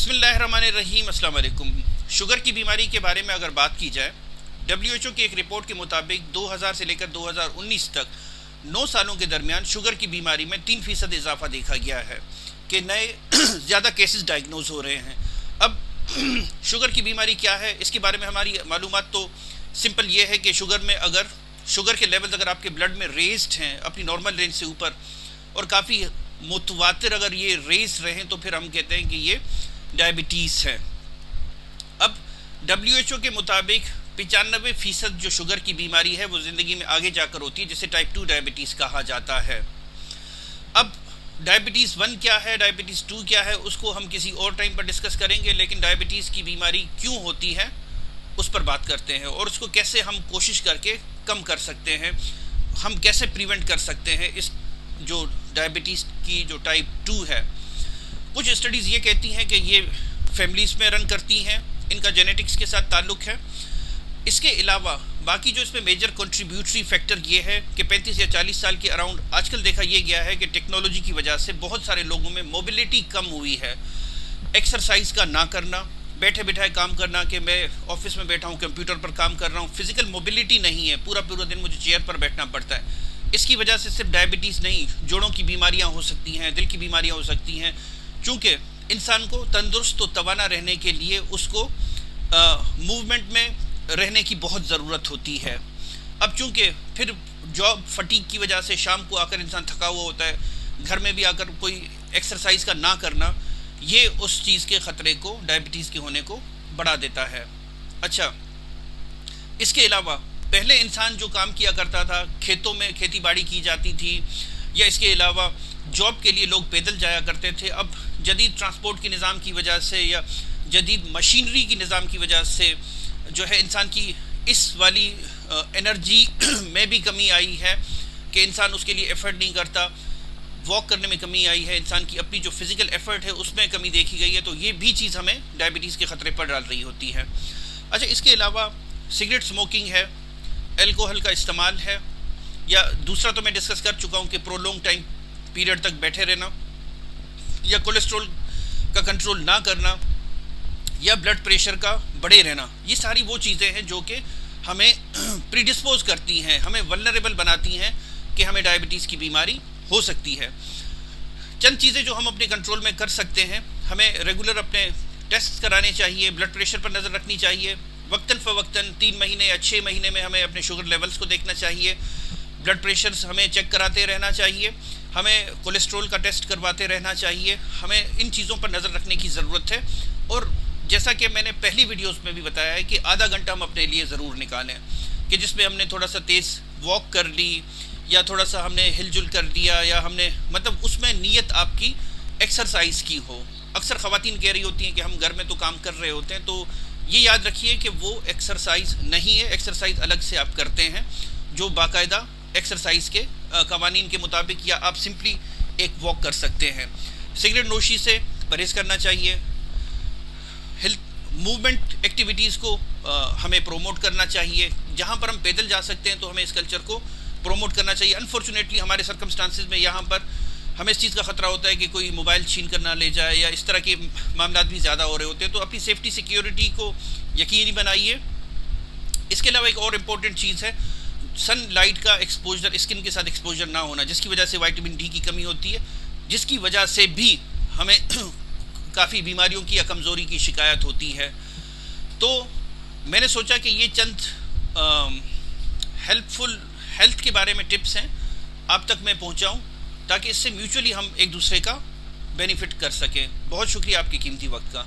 بسم اللہ الرحمن الرحیم. السلام علیکم. شوگر کی بیماری کے بارے میں اگر بات کی جائے، WHO کی ایک رپورٹ کے مطابق 2000 سے لے کر 2019 تک 9 سالوں کے درمیان شوگر کی بیماری میں 3% اضافہ دیکھا گیا ہے کہ نئے زیادہ کیسز ڈائگنوز ہو رہے ہیں. اب شوگر کی بیماری کیا ہے، اس کے بارے میں ہماری معلومات تو سمپل یہ ہے کہ شوگر کے لیولز اگر آپ کے بلڈ میں ریزڈ ہیں اپنی نارمل رینج سے اوپر اور کافی متواتر اگر یہ ریز رہیں تو پھر ہم کہتے ہیں کہ یہ ڈائبٹیز ہے. اب WHO کے مطابق 95% جو شوگر کی بیماری ہے وہ زندگی میں آگے جا کر ہوتی ہے، جسے ٹائپ 2 ڈائبٹیز کہا جاتا ہے. اب ڈائبٹیز 1 کیا ہے، ڈائبٹیز 2 کیا ہے، اس کو ہم کسی اور ٹائم پر ڈسکس کریں گے، لیکن ڈائبٹیز کی بیماری کیوں ہوتی ہے اس پر بات کرتے ہیں اور اس کو کیسے ہم کوشش کر کے کم کر سکتے ہیں، ہم کیسے پریونٹ کر سکتے ہیں اس جو ڈائبٹیز کی جو ٹائپ 2 ہے. کچھ اسٹڈیز یہ کہتی ہیں کہ یہ فیملیز میں رن کرتی ہیں، ان کا جینیٹکس کے ساتھ تعلق ہے. اس کے علاوہ باقی جو اس میں میجر کنٹریبیوٹری فیکٹر یہ ہے کہ 35 یا 40 سال کے اراؤنڈ آج کل دیکھا یہ گیا ہے کہ ٹیکنالوجی کی وجہ سے بہت سارے لوگوں میں موبلٹی کم ہوئی ہے. ایکسرسائز کا نہ کرنا، بیٹھے بیٹھائے کام کرنا، کہ میں آفس میں بیٹھا ہوں کمپیوٹر پر کام کر رہا ہوں، فزیکل موبلٹی نہیں ہے، پورا دن مجھے چیئر پر بیٹھنا پڑتا ہے. اس کی وجہ سے صرف ڈائبٹیز نہیں، جوڑوں کی بیماریاں ہو سکتی ہیں، دل کی بیماریاں ہو سکتی ہیں، چونکہ انسان کو تندرست و توانا رہنے کے لیے اس کو موومنٹ میں رہنے کی بہت ضرورت ہوتی ہے. اب چونکہ پھر جاب فٹیگ کی وجہ سے شام کو آ کر انسان تھکا ہوا ہوتا ہے، گھر میں بھی آ کر کوئی ایکسرسائز کا نہ کرنا، یہ اس چیز کے خطرے کو، ڈائبٹیز کے ہونے کو بڑھا دیتا ہے. اچھا، اس کے علاوہ پہلے انسان جو کام کیا کرتا تھا، کھیتوں میں کھیتی باڑی کی جاتی تھی، یا اس کے علاوہ جاب کے لیے لوگ پیدل جایا کرتے تھے. اب جدید ٹرانسپورٹ کے نظام کی وجہ سے یا جدید مشینری کی نظام کی وجہ سے جو ہے انسان کی اس والی انرجی میں بھی کمی آئی ہے کہ انسان اس کے لیے ایفرٹ نہیں کرتا. واک کرنے میں کمی آئی ہے، انسان کی اپنی جو فزیکل ایفرٹ ہے اس میں کمی دیکھی گئی ہے. تو یہ بھی چیز ہمیں ڈائبٹیز کے خطرے پر ڈال رہی ہوتی ہے. اچھا، اس کے علاوہ سگریٹ اسموکنگ ہے، الکوہل کا استعمال ہے، یا دوسرا تو میں ڈسکس کر چکا ہوں کہ پرولونگ ٹائم پیریڈ تک بیٹھے رہنا، یا کولیسٹرول کا کنٹرول نہ کرنا، یا بلڈ پریشر کا بڑھے رہنا. یہ ساری وہ چیزیں ہیں جو کہ ہمیں پری ڈسپوز کرتی ہیں، ہمیں ولنریبل بناتی ہیں کہ ہمیں ڈائبٹیز کی بیماری ہو سکتی ہے. چند چیزیں جو ہم اپنے کنٹرول میں کر سکتے ہیں، ہمیں ریگولر اپنے ٹیسٹ کرانے چاہیے، بلڈ پریشر پر نظر رکھنی چاہیے، وقتاً فوقتاً 3 مہینے یا 6 مہینے میں ہمیں اپنے شوگر لیولز کو دیکھنا چاہیے، بلڈ پریشر ہمیں چیک کراتے رہنا چاہیے، ہمیں کولیسٹرول کا ٹیسٹ کرواتے رہنا چاہیے. ہمیں ان چیزوں پر نظر رکھنے کی ضرورت ہے. اور جیسا کہ میں نے پہلی ویڈیوز میں بھی بتایا ہے کہ آدھا گھنٹہ ہم اپنے لیے ضرور نکالیں کہ جس میں ہم نے تھوڑا سا تیز واک کر لی، یا تھوڑا سا ہم نے ہل جل کر دیا، یا ہم نے اس میں نیت آپ کی ایکسرسائز کی ہو. اکثر خواتین کہہ رہی ہوتی ہیں کہ ہم گھر میں تو کام کر رہے ہوتے ہیں، تو یہ یاد رکھیے کہ وہ ایکسرسائز نہیں ہے. ایکسرسائز الگ سے آپ کرتے ہیں جو باقاعدہ ایکسرسائز کے قوانین کے مطابق، یا آپ سمپلی ایک واک کر سکتے ہیں. سگریٹ نوشی سے پرہیز کرنا چاہیے. موومنٹ ایکٹیویٹیز کو ہمیں پروموٹ کرنا چاہیے. جہاں پر ہم پیدل جا سکتے ہیں تو ہمیں اس کلچر کو پروموٹ کرنا چاہیے. انفارچونیٹلی ہمارے سرکمسٹانسز میں یہاں پر ہمیں اس چیز کا خطرہ ہوتا ہے کہ کوئی موبائل چھین کر نہ لے جائے، یا اس طرح کے معاملات بھی زیادہ ہو رہے ہوتے ہیں. تو اپنی سیفٹی سیکیورٹی کو یقینی بنائیے. اس کے علاوہ ایک اور امپورٹنٹ چیز ہے، سن لائٹ کا ایکسپوجر، اسکن کے ساتھ ایکسپوجر نہ ہونا، جس کی وجہ سے وائٹامن ڈی کی کمی ہوتی ہے، جس کی وجہ سے بھی ہمیں کافی بیماریوں کی یا کمزوری کی شکایت ہوتی ہے. تو میں نے سوچا کہ یہ چند ہیلتھ کے بارے میں ٹپس ہیں آپ تک میں پہنچاؤں، تاکہ اس سے میوچولی ہم ایک دوسرے کا بینیفٹ کر سکیں. بہت شکریہ آپ کے قیمتی وقت کا.